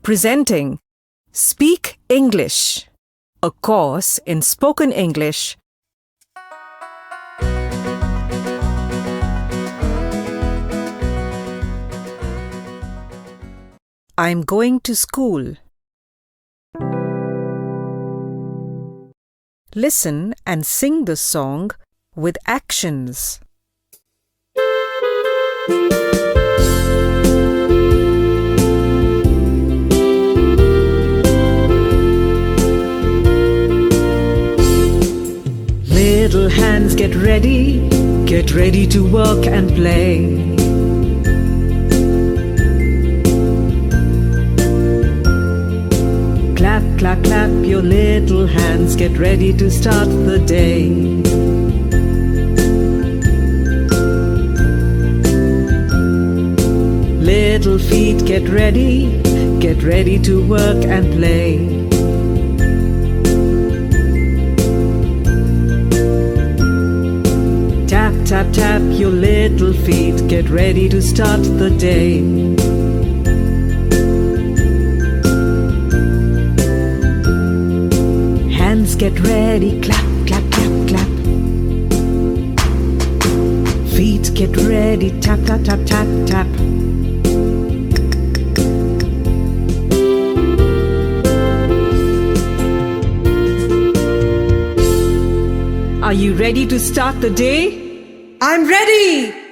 Presenting Speak English, a course in spoken English. I'm going to school. Listen and sing the song with actions. Little hands, get ready to work and play. Clap, clap, clap your little hands, get ready to start the day. Little feet, get ready to work and play. Tap, tap, tap your little feet, get ready to start the day. Hands, get ready, clap, clap, clap, clap. Feet, get ready, tap, tap, tap, tap, tap. Are you ready to start the day? I'm ready!